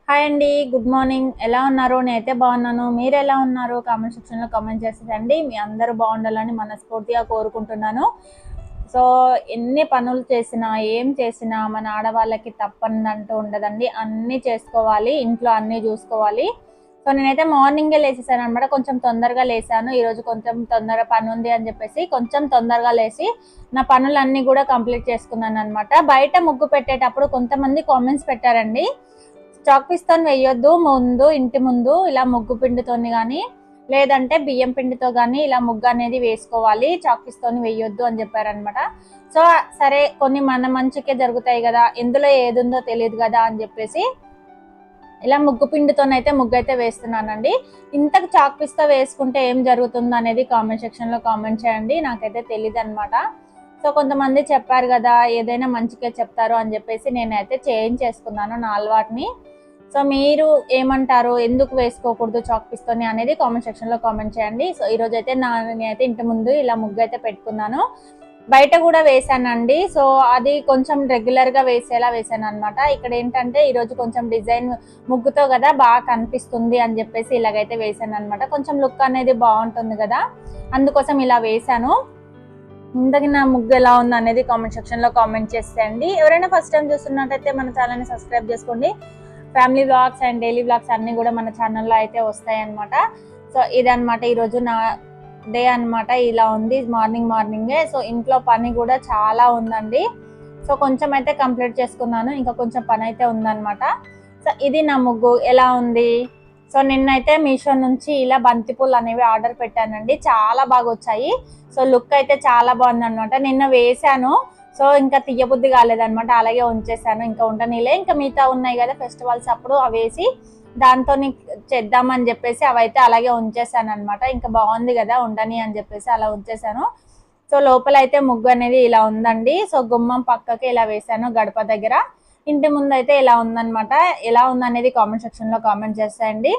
Hi అండి, good morning. ఎలా ఉన్నారు? నేనైతే బాగున్నాను. మీరు ఎలా ఉన్నారు? కామెంట్ సెక్షన్లో కామెంట్ చేసేదండి. మీ అందరూ బాగుండాలని మనస్ఫూర్తిగా కోరుకుంటున్నాను. సో ఎన్ని పనులు చేసినా ఏం చేసినా మన ఆడవాళ్ళకి తప్పనిదంటూ ఉండదండి. అన్నీ చేసుకోవాలి, ఇంట్లో అన్నీ చూసుకోవాలి. సో నేనైతే మార్నింగే లేచేసాను అనమాట. కొంచెం తొందరగా లేసాను ఈరోజు. కొంచెం తొందరగా పని ఉంది అని చెప్పేసి కొంచెం తొందరగా లేచి నా పనులన్నీ కూడా కంప్లీట్ చేసుకున్నాను అనమాట. బయట ముగ్గు పెట్టేటప్పుడు కొంతమంది కామెంట్స్ పెట్టారండి, చాక్ పీస్తో వేయొద్దు ముందు, ఇంటి ముందు ఇలా ముగ్గు పిండితోని కానీ లేదంటే బియ్యం పిండితో కానీ ఇలా ముగ్గు అనేది వేసుకోవాలి, చాక్ పీస్తో వేయొద్దు అని చెప్పారనమాట. సో సరే, కొన్ని మన మంచికే జరుగుతాయి కదా, ఎందులో ఏది ఉందో తెలియదు కదా అని చెప్పేసి ఇలా ముగ్గు పిండితోనైతే ముగ్గు అయితే వేస్తున్నానండి. ఇంతకు చాక్ పీస్తో వేసుకుంటే ఏం జరుగుతుందో అనేది కామెంట్ సెక్షన్లో కామెంట్ చేయండి, నాకైతే తెలియదు అనమాట. సో కొంతమంది చెప్పారు కదా ఏదైనా మంచిగా చెప్తారు అని చెప్పేసి నేనైతే చేంజ్ చేసుకున్నాను నా అలవాటుని. సో మీరు ఏమంటారు, ఎందుకు వేసుకోకూడదు చాక్ పీస్తోని అనేది కామెంట్ సెక్షన్లో కామెంట్ చేయండి. సో ఈరోజు అయితే నేనైతే ఇంటి ముందు ఇలా ముగ్గు అయితే పెట్టుకున్నాను. బయట కూడా వేసానండి. సో అది కొంచెం రెగ్యులర్గా వేసేలా వేసాను అనమాట. ఇక్కడ ఏంటంటే ఈరోజు కొంచెం డిజైన్ ముగ్గుతో కదా బాగా కనిపిస్తుంది అని చెప్పేసి ఇలాగైతే వేసాను అనమాట. కొంచెం లుక్ అనేది బాగుంటుంది కదా, అందుకోసం ఇలా వేసాను. ఇంతకీ నా ముగ్గు ఎలా ఉంది అనేది కామెంట్ సెక్షన్లో కామెంట్ చేసేయండి. ఎవరైనా ఫస్ట్ టైం చూస్తున్నట్టయితే మన ఛానల్ని సబ్స్క్రైబ్ చేసుకోండి. Family vlogs and daily vlogs అన్నీ కూడా మన ఛానల్లో అయితే వస్తాయి అనమాట. సో ఇదనమాట ఈరోజు నా డే అనమాట. ఇలా ఉంది మార్నింగే. సో ఇంట్లో పని కూడా చాలా ఉందండి. సో కొంచెం అయితే కంప్లీట్ చేసుకున్నాను, ఇంకా కొంచెం పని అయితే ఉందన్నమాట. సో ఇది నా ముగ్గు ఎలా ఉంది. సో నిన్నైతే మీషో నుంచి ఇలా బంతిపూలు అనేవి ఆర్డర్ పెట్టానండి, చాలా బాగా వచ్చాయి. సో లుక్ అయితే చాలా బాగుంది అనమాట. నిన్న వేసాను, సో ఇంకా తీయబుద్ధి కాలేదనమాట, అలాగే ఉంచేసాను. ఇంకా ఉండనీలే, ఇంకా మిగతా ఉన్నాయి కదా ఫెస్టివల్స్ అప్పుడు అవి వేసి దాంతో చేద్దామని చెప్పేసి అవైతే అలాగే ఉంచేసాను అనమాట. ఇంకా బాగుంది కదా ఉండని అని చెప్పేసి అలా ఉంచేసాను. సో లోపల అయితే ముగ్గు అనేది ఇలా ఉందండి. సో గుమ్మం పక్కకి ఇలా వేసాను, గడప దగ్గర. ఇంటి ముందు అయితే ఇలా ఉందనమాట. ఎలా ఉందనేది కామెంట్ సెక్షన్లో కామెంట్ చేసేయండి.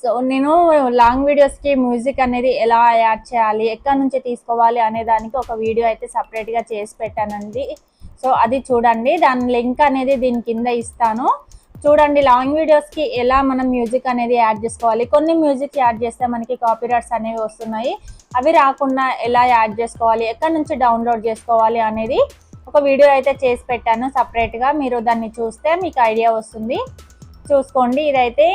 సో నేను లాంగ్ వీడియోస్కి మ్యూజిక్ అనేది ఎలా యాడ్ చేయాలి, ఎక్కడి నుంచి తీసుకోవాలి అనే దానికి ఒక వీడియో అయితే సపరేట్గా చేసి పెట్టానండి. సో అది చూడండి, దాని లింక్ అనేది దీని కింద ఇస్తాను, చూడండి. లాంగ్ వీడియోస్కి ఎలా మనం మ్యూజిక్ అనేది యాడ్ చేసుకోవాలి, కొన్ని మ్యూజిక్ యాడ్ చేస్తే మనకి కాపీరైట్స్ అనేవి వస్తున్నాయి, అవి రాకుండా ఎలా యాడ్ చేసుకోవాలి, ఎక్కడి నుంచి డౌన్లోడ్ చేసుకోవాలి అనేది ఒక వీడియో అయితే చేసి పెట్టాను సపరేట్గా. మీరు దాన్ని చూస్తే మీకు ఐడియా వస్తుంది, చూసుకోండి. ఇదైతే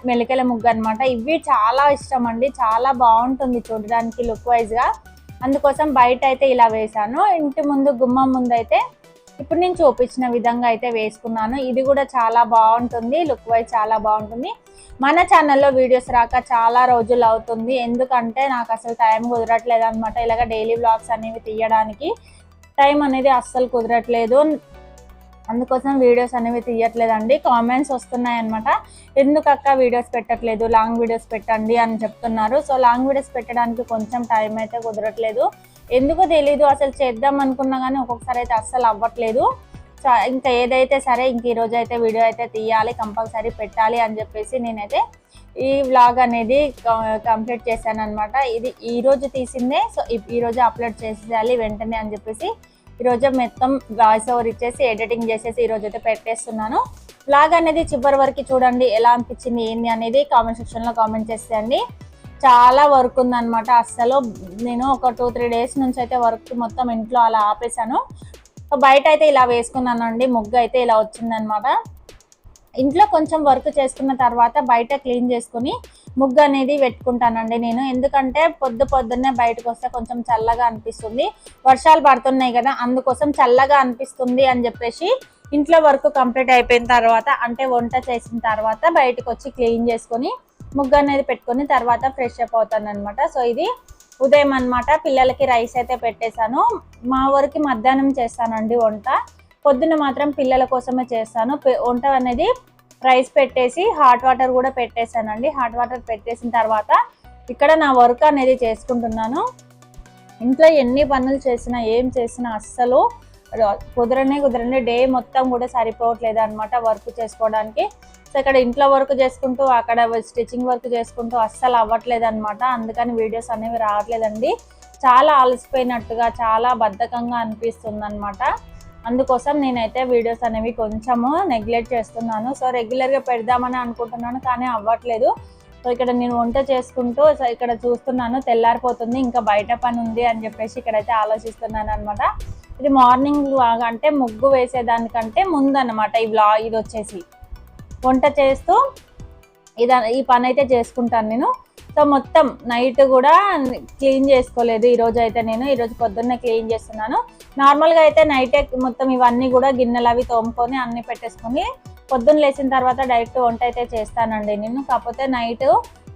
మెలికల ముగ్గు అనమాట. ఇవి చాలా ఇష్టం అండి, చాలా బాగుంటుంది చూడడానికి లుక్ వైజ్గా, అందుకోసం బయట అయితే ఇలా వేసాను. ఇంటి ముందు గుమ్మం ముందు అయితే ఇప్పుడు నేను చూపించిన విధంగా అయితే వేసుకున్నాను. ఇది కూడా చాలా బాగుంటుంది, లుక్ వైజ్ చాలా బాగుంటుంది. మన ఛానల్లో వీడియోస్ రాక చాలా రోజులు అవుతుంది, ఎందుకంటే నాకు అసలు టైం కుదరట్లేదు అనమాట. ఇలాగ డైలీ వ్లాగ్స్ అనేవి తీయడానికి టైం అనేది అస్సలు కుదరట్లేదు, అందుకోసం వీడియోస్ అనేవి తీయట్లేదండి. కామెంట్స్ వస్తున్నాయి అనమాట, ఎందుకు అక్క వీడియోస్ పెట్టట్లేదు, లాంగ్ వీడియోస్ పెట్టండి అని చెప్తున్నారు. సో లాంగ్ వీడియోస్ పెట్టడానికి కొంచెం టైం అయితే కుదరట్లేదు, ఎందుకో తెలీదు. అసలు చేద్దాం అనుకున్నా కానీ ఒక్కొక్కసారి అయితే అస్సలు అవ్వట్లేదు. సో ఇంకా ఏదైతే సరే, ఇంక ఈరోజు అయితే వీడియో అయితే తీయాలి, కంపల్సరీ పెట్టాలి అని చెప్పేసి నేనైతే ఈ వ్లాగ్ అనేది కంప్లీట్ చేశాను అనమాట. ఇది ఈరోజు తీసిందే, సో ఈరోజు అప్లోడ్ చేసేయాలి వెంటనే అని చెప్పేసి ఈరోజు మొత్తం వాయిస్ ఓవర్ ఇచ్చేసి ఎడిటింగ్ చేసేసి ఈరోజు అయితే పెట్టేస్తున్నాను. వ్లాగ్ అనేది చివరి వరకు చూడండి, ఎలా అనిపించింది ఏంది అనేది కామెంట్ సెక్షన్లో కామెంట్ చేసేయండి. చాలా వర్క్ ఉందన్నమాట, అస్సలు నేను ఒక 2-3 డేస్ నుంచి అయితే వర్క్ మొత్తం ఇంట్లో అలా ఆపేసాను. బయట అయితే ఇలా వేసుకున్నానండి, ముగ్గు అయితే ఇలా వచ్చిందనమాట. ఇంట్లో కొంచెం వర్క్ చేసుకున్న తర్వాత బయట క్లీన్ చేసుకుని ముగ్గు అనేది పెట్టుకుంటానండి నేను, ఎందుకంటే పొద్దున్నే బయటకు వస్తే కొంచెం చల్లగా అనిపిస్తుంది, వర్షాలు పడుతున్నాయి కదా, అందుకోసం చల్లగా అనిపిస్తుంది అని చెప్పేసి ఇంట్లో వర్క్ కంప్లీట్ అయిపోయిన తర్వాత, అంటే వంట చేసిన తర్వాత బయటకు వచ్చి క్లీన్ చేసుకొని ముగ్గు అనేది పెట్టుకొని తర్వాత ఫ్రెష్ అప్ అవుతాను అనమాట. సో ఇది ఉదయం అనమాట. పిల్లలకి రైస్ అయితే పెట్టేశాను, మా ఊరికి మధ్యాహ్నం చేస్తానండి వంట, పొద్దున్న మాత్రం పిల్లల కోసమే చేస్తాను వంట అనేది. రైస్ పెట్టేసి హాట్ వాటర్ కూడా పెట్టేశానండి. హాట్ వాటర్ పెట్టేసిన తర్వాత ఇక్కడ నా వర్క్ అనేది చేసుకుంటున్నాను. ఇంట్లో ఎన్ని పనులు చేసినా ఏం చేసినా అస్సలు కుదరనే డే మొత్తం కూడా సరిపోవట్లేదు అనమాట వర్క్ చేసుకోవడానికి. సో ఇక్కడ ఇంట్లో వర్క్ చేసుకుంటూ అక్కడ స్టిచ్చింగ్ వర్క్ చేసుకుంటూ అస్సలు అవ్వట్లేదు అనమాట, అందుకని వీడియోస్ అనేవి రావట్లేదండి. చాలా అలసిపోయినట్టుగా, చాలా బద్ధకంగా అనిపిస్తుంది అనమాట. అందుకోసం నేనైతే వీడియోస్ అనేవి కొంచెము నెగ్లెక్ట్ చేస్తున్నాను. సో రెగ్యులర్గా పెడదామని అనుకుంటున్నాను కానీ అవ్వట్లేదు. సో ఇక్కడ నేను వంట చేసుకుంటూ ఇక్కడ చూస్తున్నాను, తెల్లారిపోతుంది, ఇంకా బయట పని ఉంది అని చెప్పేసి ఇక్కడైతే ఆలోచిస్తున్నాను అనమాట. ఇది మార్నింగ్ అంటే ముగ్గు వేసేదానికంటే ముందు అనమాట ఇది వచ్చేసి వంట చేస్తూ ఈ పని అయితే చేసుకుంటాను నేను. సో మొత్తం నైట్ కూడా క్లీన్ చేసుకోలేదు ఈరోజు అయితే. ఈరోజు పొద్దున్నే క్లీన్ చేస్తున్నాను. నార్మల్గా అయితే నైటే మొత్తం ఇవన్నీ కూడా గిన్నెలు అవి తోముకొని అన్నీ పెట్టేసుకొని పొద్దున్న లేచిన తర్వాత డైరెక్ట్ వంట అయితే చేస్తానండి నేను. కాకపోతే నైట్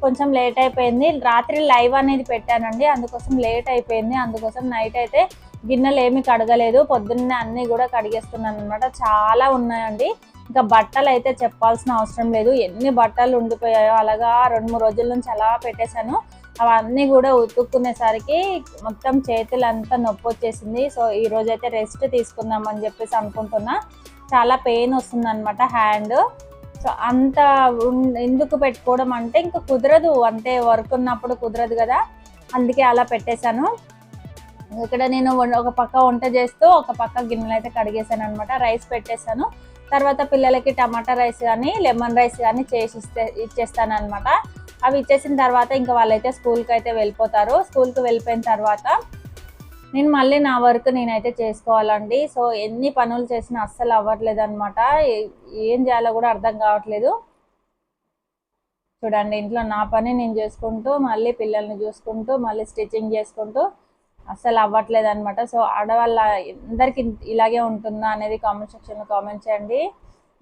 కొంచెం లేట్ అయిపోయింది. రాత్రి లైవ్ అనేది పెట్టానండి, అందుకోసం లేట్ అయిపోయింది. అందుకోసం నైట్ అయితే గిన్నెలు ఏమీ కడగలేదు, పొద్దున్నే అన్నీ కూడా కడిగేస్తున్నాను అనమాట. చాలా ఉన్నాయండి. ఇంకా బట్టలు అయితే చెప్పాల్సిన అవసరం లేదు, ఎన్ని బట్టలు ఉండిపోయాయో. అలాగా 2-3 రోజుల నుంచి అలా పెట్టేశాను. అవన్నీ కూడా ఉతుక్కునేసరికి మొత్తం చేతులంతా నొప్పి వచ్చేసింది. సో ఈరోజు అయితే రెస్ట్ తీసుకుందామని చెప్పేసి అనుకుంటున్నా. చాలా పెయిన్ వస్తుంది అనమాట హ్యాండ్. సో అంత ఎందుకు పెట్టుకోవడం అంటే ఇంకా కుదరదు, అంటే వర్క్ ఉన్నప్పుడు కుదరదు కదా, అందుకే అలా పెట్టేశాను. ఇక్కడ నేను ఒక పక్క వంట చేస్తూ ఒక పక్క గిన్నెలు అయితే కడిగేసాను అనమాట. రైస్ పెట్టేశాను. తర్వాత పిల్లలకి టమాటా రైస్ కానీ లెమన్ రైస్ కానీ చేసి ఇచ్చేస్తాను అనమాట. అవి ఇచ్చేసిన తర్వాత ఇంకా వాళ్ళైతే స్కూల్కి అయితే వెళ్ళిపోతారు. స్కూల్కి వెళ్ళిపోయిన తర్వాత నేను మళ్ళీ నా వర్క్ నేనైతే చేసుకోవాలండి. సో ఎన్ని పనులు చేసినా అస్సలు అవ్వట్లేదు అనమాట. ఏం చేయాలో కూడా అర్థం కావట్లేదు. చూడండి, ఇంట్లో నా పని నేను చేసుకుంటూ మళ్ళీ పిల్లల్ని చూసుకుంటూ మళ్ళీ స్టిచ్చింగ్ చేసుకుంటూ అస్సలు అవ్వట్లేదు అనమాట. సో ఆడవాళ్ళ అందరికి ఇలాగే ఉంటుందా అనేది కామెంట్ సెక్షన్లో కామెంట్ చేయండి.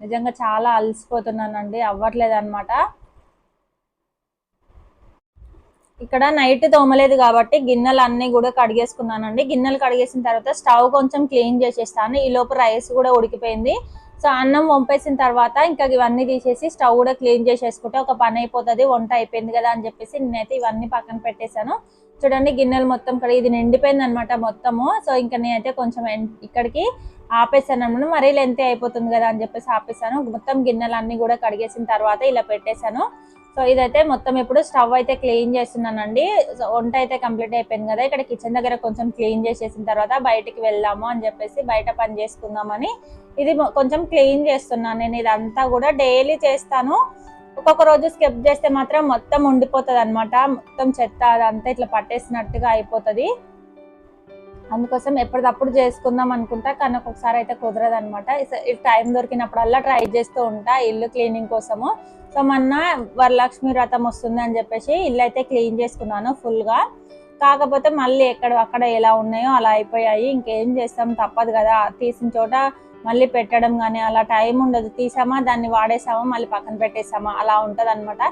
నిజంగా చాలా అలసిపోతున్నానండి, అవ్వట్లేదు అనమాట. ఇక్కడ నైట్ తోమలేదు కాబట్టి గిన్నెలు అన్నీ కూడా కడిగేసుకున్నానండి. గిన్నెలు కడిగేసిన తర్వాత స్టవ్ కొంచెం క్లీన్ చేసేస్తాను. ఈ లోపు రైస్ కూడా ఉడికిపోయింది. సో అన్నం వంపేసిన తర్వాత ఇంకా ఇవన్నీ తీసేసి స్టవ్ కూడా క్లీన్ చేసేసుకుంటే ఒక పని అయిపోతుంది, వంట అయిపోయింది కదా అని చెప్పేసి నేనైతే ఇవన్నీ పక్కన పెట్టేశాను. చూడండి, గిన్నెలు మొత్తం ఇది నిండిపోయింది అనమాట మొత్తము. సో ఇంకా నేనైతే కొంచెం ఇక్కడికి ఆపేసాను అనమాట. మరీ లెంత్ అయిపోతుంది కదా అని చెప్పేసి ఆపేసాను. మొత్తం గిన్నెలు అన్నీ కూడా కడిగేసిన తర్వాత ఇలా పెట్టేశాను. సో ఇదైతే మొత్తం ఇప్పుడు స్టవ్ అయితే క్లీన్ చేస్తున్నానండి. సో వంట అయితే కంప్లీట్ అయిపోయింది కదా. ఇక్కడ కిచెన్ దగ్గర కొంచెం క్లీన్ చేసేసిన తర్వాత బయటికి వెళ్దాము అని చెప్పేసి బయట పని చేసుకుందామని ఇది కొంచెం క్లీన్ చేస్తున్నాను. నేను ఇదంతా కూడా డైలీ చేస్తాను. ఒక్కొక్క రోజు స్కిప్ చేస్తే మాత్రం మొత్తం ఉండిపోతుంది అనమాట. మొత్తం చెత్త అదంతా ఇట్లా పట్టేసినట్టుగా అయిపోతుంది. అందుకోసం ఎప్పటికప్పుడు చేసుకుందాం అనుకుంటా, కానీ ఒక్కొక్కసారి అయితే కుదరదు అనమాట. టైం దొరికినప్పుడల్లా ట్రై చేస్తూ ఉంటా ఇల్లు క్లీనింగ్ కోసము. సో మొన్న వరలక్ష్మి వ్రతం వస్తుంది అని చెప్పేసి ఇల్లు అయితే క్లీన్ చేసుకున్నాను ఫుల్గా. కాకపోతే మళ్ళీ అక్కడ ఎలా ఉన్నాయో అలా అయిపోయాయి. ఇంకేం చేస్తాం, తప్పదు కదా. తీసిన చోట మళ్ళీ పెట్టడం కానీ అలా టైం ఉండదు. తీసామా దాన్ని వాడేసామా మళ్ళీ పక్కన పెట్టేసామా అలా ఉంటుంది అనమాట.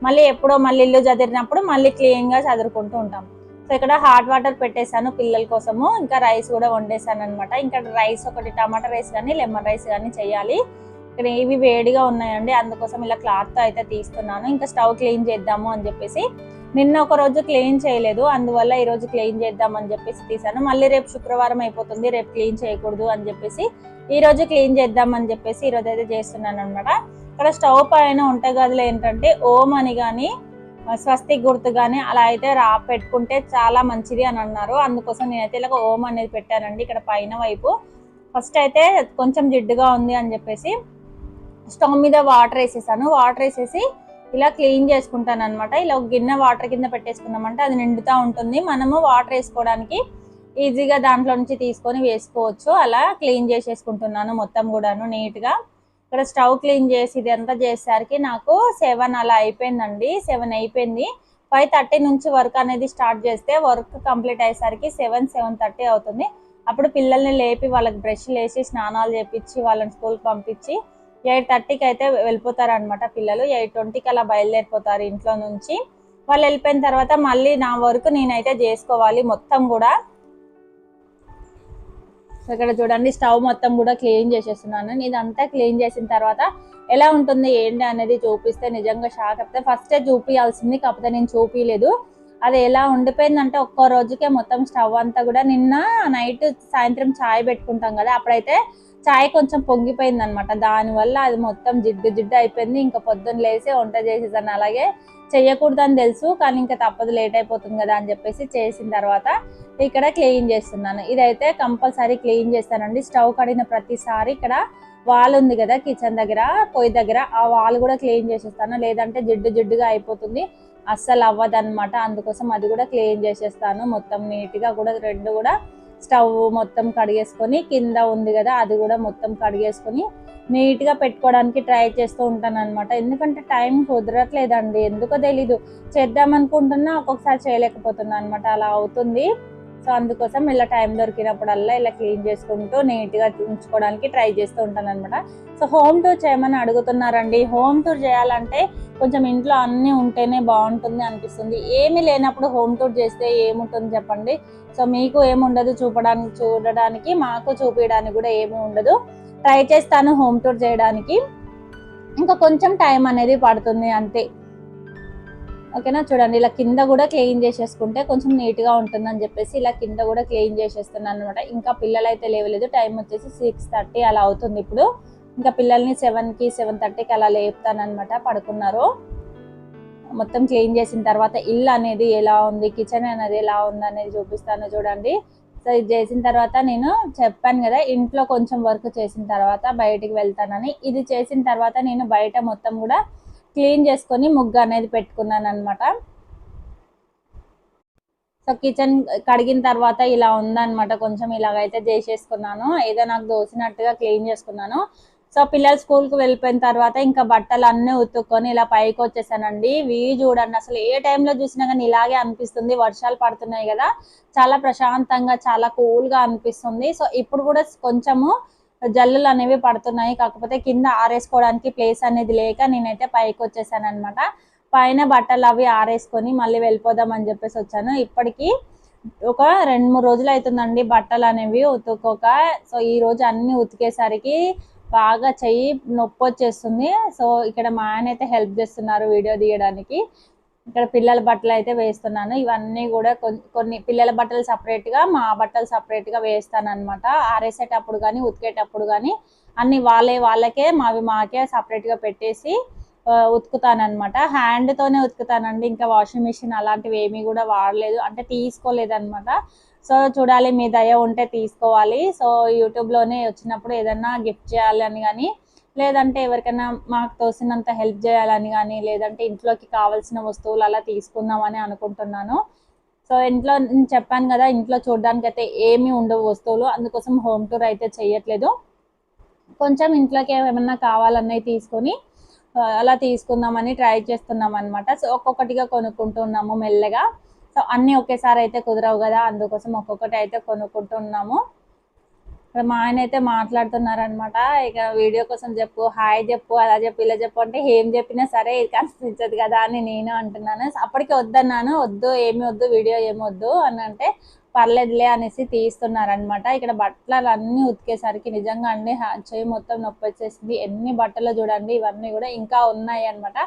మళ్ళీ ఎప్పుడో మళ్ళీ ఇల్లు చదిరినప్పుడు మళ్ళీ క్లీన్గా చదువుకుంటూ ఉంటాం. సో ఇక్కడ హాట్ వాటర్ పెట్టేశాను పిల్లల కోసము. ఇంకా రైస్ కూడా వండేసాను అనమాట. ఇంకా రైస్ ఒకటి టమాటా రైస్ కానీ లెమన్ రైస్ కానీ చేయాలి. ఇక్కడ ఇవి వేడిగా ఉన్నాయండి, అందుకోసం ఇలా క్లాత్తో అయితే తీస్తున్నాను. ఇంకా స్టవ్ క్లీన్ చేద్దాము అని చెప్పేసి నిన్న ఒక రోజు క్లీన్ చేయలేదు, అందువల్ల ఈరోజు క్లీన్ చేద్దామని చెప్పేసి తీసాను. మళ్ళీ రేపు శుక్రవారం అయిపోతుంది, రేపు క్లీన్ చేయకూడదు అని చెప్పేసి ఈరోజు క్లీన్ చేద్దామని చెప్పేసి ఈరోజు అయితే చేస్తున్నాను అనమాట. ఇక్కడ స్టవ్ పైన వంట గదిలో ఏంటంటే ఓం అని కానీ స్వస్తిక్ గుర్తు కానీ అలా అయితే పెట్టుకుంటే చాలా మంచిది అని అన్నారు. అందుకోసం నేనైతే ఇలా ఓం అనేది పెట్టానండి ఇక్కడ పైన వైపు. ఫస్ట్ అయితే కొంచెం జిడ్డుగా ఉంది అని చెప్పేసి స్టవ్ మీద వాటర్ వేసేసాను. వాటర్ వేసేసి ఇలా క్లీన్ చేసుకుంటాను అనమాట. ఇలా ఒక గిన్నె వాటర్ కింద పెట్టేసుకున్నామంటే అది నిండుతూ ఉంటుంది. మనము వాటర్ వేసుకోవడానికి ఈజీగా దాంట్లో నుంచి తీసుకొని వేసుకోవచ్చు. అలా క్లీన్ చేసేసుకుంటున్నాను మొత్తం కూడాను నీట్గా. ఇక్కడ స్టవ్ క్లీన్ చేసి ఇదంతా చేసేసరికి నాకు 7 అలా అయిపోయిందండి. 7 అయిపోయింది. 5:30 నుంచి వర్క్ అనేది స్టార్ట్ చేస్తే వర్క్ కంప్లీట్ అయ్యేసరికి 7-7:30 అవుతుంది. అప్పుడు పిల్లల్ని లేపి వాళ్ళకి బ్రష్లు వేసి స్నానాలు చేపించి వాళ్ళని స్కూల్కి పంపించి 8:30కి అయితే వెళ్ళిపోతారనమాట పిల్లలు. 8:20కి అలా బయలుదేరిపోతారు ఇంట్లో నుంచి. వాళ్ళు వెళ్ళిపోయిన తర్వాత మళ్ళీ నా వర్క్ నేనైతే చేసుకోవాలి మొత్తం కూడా. ఇక్కడ చూడండి, స్టవ్ మొత్తం కూడా క్లీన్ చేసేస్తున్నాను. ఇదంతా క్లీన్ చేసిన తర్వాత ఎలా ఉంటుంది ఏంటి అనేది చూపిస్తే నిజంగా షాక్ అవుతుంది. ఫస్టే చూపించాల్సింది, కాకపోతే నేను చూపించలేదు. అది ఎలా ఉండిపోయిందంటే ఒక్కో రోజుకే మొత్తం స్టవ్ అంతా కూడా. నిన్న నైట్ సాయంత్రం చాయ్ పెట్టుకుంటాం కదా, అప్పుడైతే చాయ్ కొంచెం పొంగిపోయింది అనమాట, దానివల్ల అది మొత్తం జిడ్డు జిడ్డు అయిపోయింది. ఇంకా పొద్దున్న లేసి వంట చేసేసాను. అలాగే చెయ్యకూడదని తెలుసు, కానీ ఇంకా తప్పదు, లేట్ అయిపోతుంది కదా అని చెప్పేసి చేసిన తర్వాత ఇక్కడ క్లీన్ చేస్తున్నాను. ఇదైతే కంపల్సరీ క్లీన్ చేస్తానండి. స్టవ్ కడిగిన ప్రతిసారి ఇక్కడ వాల్ ఉంది కదా కిచెన్ దగ్గర, పొయ్యి దగ్గర, ఆ వాల్ కూడా క్లీన్ చేసేస్తాను, లేదంటే జిడ్డు జిడ్డుగా అయిపోతుంది, అస్సలు అవ్వదన్నమాట. అందుకోసం అది కూడా క్లీన్ చేసేస్తాను మొత్తం నీట్గా. కూడా రెండు కూడా స్టవ్ మొత్తం కడిగేసుకొని, కింద ఉంది కదా అది కూడా మొత్తం కడిగేసుకొని నీట్గా పెట్టుకోవడానికి ట్రై చేస్తూ ఉంటాను అనమాట. ఎందుకంటే టైం కుదరట్లేదండి, ఎందుకో తెలీదు. చేద్దామనుకుంటున్నా ఒక్కొక్కసారి చేయలేకపోతున్నా అనమాట, అలా అవుతుంది. సో అందుకోసం ఇలా టైం దొరికినప్పుడల్లా ఇలా క్లీన్ చేసుకుంటూ నీట్గా ఉంచుకోవడానికి ట్రై చేస్తూ ఉంటాను అనమాట. సో హోమ్ టూర్ చేయమని అడుగుతున్నారండి. హోమ్ టూర్ చేయాలంటే కొంచెం ఇంట్లో అన్నీ ఉంటేనే బాగుంటుంది అనిపిస్తుంది. ఏమీ లేనప్పుడు హోమ్ టూర్ చేస్తే ఏముంటుంది చెప్పండి. సో మీకు ఏముండదు చూడడానికి, మాకు చూపించడానికి కూడా ఏమీ ఉండదు. ట్రై చేస్తాను హోమ్ టూర్ చేయడానికి, ఇంకా కొంచెం టైం అనేది పడుతుంది అంతే. ఓకేనా, చూడండి ఇలా కింద కూడా క్లీన్ చేసేసుకుంటే కొంచెం నీట్గా ఉంటుందని చెప్పేసి ఇలా కింద కూడా క్లీన్ చేసేస్తున్నాను అనమాట. ఇంకా పిల్లలు అయితే లేవలేదు, టైం వచ్చేసి 6:30 అలా అవుతుంది ఇప్పుడు. ఇంకా పిల్లల్ని 7కి 7:30కి అలా లేపుతానమాట, పడుకున్నారు. మొత్తం క్లీన్ చేసిన తర్వాత ఇల్లు అనేది ఎలా ఉంది, కిచెన్ అనేది ఎలా ఉంది అనేది చూపిస్తాను చూడండి. సో ఇది చేసిన తర్వాత నేను చెప్పాను కదా ఇంట్లో కొంచెం వర్క్ చేసిన తర్వాత బయటికి వెళ్తానని. ఇది చేసిన తర్వాత నేను బయట మొత్తం కూడా క్లీన్ చేసుకొని ముగ్గు అనేది పెట్టుకున్నాను అనమాట. సో కిచెన్ కడిగిన తర్వాత ఇలా ఉందన్నమాట, కొంచెం ఇలాగైతే చేసేసుకున్నాను, ఏదో నాకు దోసినట్టుగా క్లీన్ చేసుకున్నాను. సో పిల్లలు స్కూల్కి వెళ్ళిపోయిన తర్వాత ఇంకా బట్టలు అన్నీ ఉతుక్కొని ఇలా పైకి వచ్చేసానండి. చూడండి అసలు ఏ టైంలో చూసినా కానీ ఇలాగే అనిపిస్తుంది. వర్షాలు పడుతున్నాయి కదా, చాలా ప్రశాంతంగా చాలా కూల్గా అనిపిస్తుంది. సో ఇప్పుడు కూడా కొంచెము జల్లులు అనేవి పడుతున్నాయి, కాకపోతే కింద ఆరేసుకోవడానికి ప్లేస్ అనేది లేక నేనైతే పైకి వచ్చేసాను అనమాట. పైన బట్టలు అవి ఆరేసుకొని మళ్ళీ వెళ్ళిపోదాం అని చెప్పేసి వచ్చాను. ఇప్పటికీ ఒక 2-3 రోజులు అవుతుందండి బట్టలు అనేవి ఉతుక్కోక. సో ఈ రోజు అన్ని ఉతికేసరికి బాగా చెయ్యి నొప్పి వచ్చేస్తుంది. సో ఇక్కడ మా ఆయన అయితే హెల్ప్ చేస్తున్నారు వీడియో తీయడానికి. ఇక్కడ పిల్లల బట్టలు అయితే వేస్తున్నాను. ఇవన్నీ కూడా కొన్ని పిల్లల బట్టలు సపరేట్గా, మా బట్టలు సపరేట్గా వేస్తాను అనమాట. ఆరేసేటప్పుడు కానీ ఉతికేటప్పుడు కానీ అన్ని వాళ్ళకే మావి మాకే సపరేట్గా పెట్టేసి ఉతుకుతానమాట. హ్యాండ్తోనే ఉతుకుతానండి, ఇంకా వాషింగ్ మిషన్ అలాంటివి ఏమీ కూడా వాడలేదు, అంటే తీసుకోలేదన్నమాట. సో చూడాలి, మీ దయ ఉంటే తీసుకోవాలి. సో యూట్యూబ్లోనే వచ్చినప్పుడు ఏదన్నా గిఫ్ట్ చేయాలని కానీ, లేదంటే ఎవరికైనా మాకు తోసినంత హెల్ప్ చేయాలని కానీ, లేదంటే ఇంట్లోకి కావాల్సిన వస్తువులు అలా తీసుకుందామని అనుకుంటున్నాను. సో ఇంట్లో నేను చెప్పాను కదా, ఇంట్లో చూడడానికి అయితే ఏమీ ఉండవు వస్తువులు, అందుకోసం హోమ్ టూర్ అయితే చేయట్లేదు. కొంచెం ఇంట్లోకి ఏమైనా కావాలన్నవి తీసుకొని అలా తీసుకుందామని ట్రై చేస్తున్నాం అనమాట. సో ఒక్కొక్కటిగా కొనుక్కుంటున్నాము మెల్లగా. సో అన్నీ ఒకేసారి అయితే కుదరవు కదా, అందుకోసం ఒక్కొక్కటి అయితే కొనుక్కుంటున్నాము. మా ఆయన అయితే మాట్లాడుతున్నారనమాట, ఇక వీడియో కోసం చెప్పు, హాయ్ చెప్పు, అలా చెప్పు, ఇలా చెప్పు అంటే ఏం చెప్పినా సరే ఇది కనిపించదు కదా అని నేను అంటున్నాను. అప్పటికే వద్దన్నాను, వద్దు ఏమి వద్దు వీడియో ఏమొద్దు అని అంటే పర్లేదులే అనేసి తీస్తున్నారనమాట. ఇక్కడ బట్టలు అన్నీ ఉతికేసరికి నిజంగా అండి చెయ్యి మొత్తం నొప్పి వచ్చేసింది. ఎన్ని బట్టలు చూడండి, ఇవన్నీ కూడా ఇంకా ఉన్నాయి అనమాట.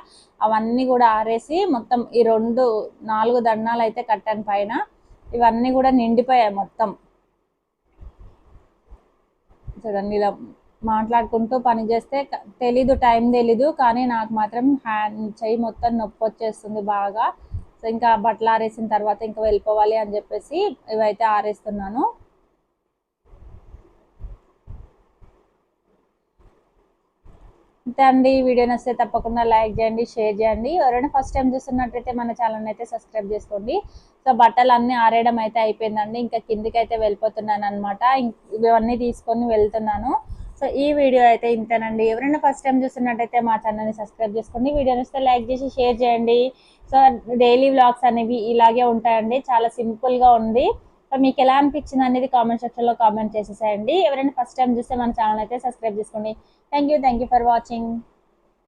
అవన్నీ కూడా ఆరేసి మొత్తం ఈ 4 దండాలు అయితే కట్టాను పైన, ఇవన్నీ కూడా నిండిపోయాయి మొత్తం. చూడండి ఇలా మాట్లాడుకుంటూ పని చేస్తే టైం తెలీదు, కానీ నాకు మాత్రం చెయ్యి మొత్తం నొప్పి వచ్చేస్తుంది బాగా. సో ఇంకా బట్టలు ఆరేసిన తర్వాత ఇంకా వెళ్ళిపోవాలి అని చెప్పేసి ఇవైతే ఆరేస్తున్నాను. అంతే అండి, వీడియో నచ్చితే తప్పకుండా లైక్ చేయండి, షేర్ చేయండి. ఎవరైనా ఫస్ట్ టైం చూస్తున్నట్టయితే మన ఛానల్ అయితే సబ్స్క్రైబ్ చేసుకోండి. సో బట్టలు అన్నీ ఆరేయడం అయితే అయిపోయిందండి, ఇంకా కిందికి అయితే వెళ్ళిపోతున్నాను అనమాట. ఇవన్నీ తీసుకొని వెళ్తున్నాను. సో ఈ వీడియో అయితే ఇంతేనండి. ఎవరైనా ఫస్ట్ టైం చూస్తున్నట్టయితే మా ఛానల్ని సబ్స్క్రైబ్ చేసుకోండి, వీడియో నచ్చితే లైక్ చేసి షేర్ చేయండి. సో డైలీ వ్లాగ్స్ అనేవి ఇలాగే ఉంటాయండి, చాలా సింపుల్గా ఉంది. సో మీకు ఎలా అనిపించింది అనేది కామెంట్ సెక్షన్లో కామెంట్ చేసేసేయండి. ఎవరైనా ఫస్ట్ టైం చూస్తే మన ఛానల్ అయితే సబ్స్క్రైబ్ చేసుకోండి. Thank you for watching.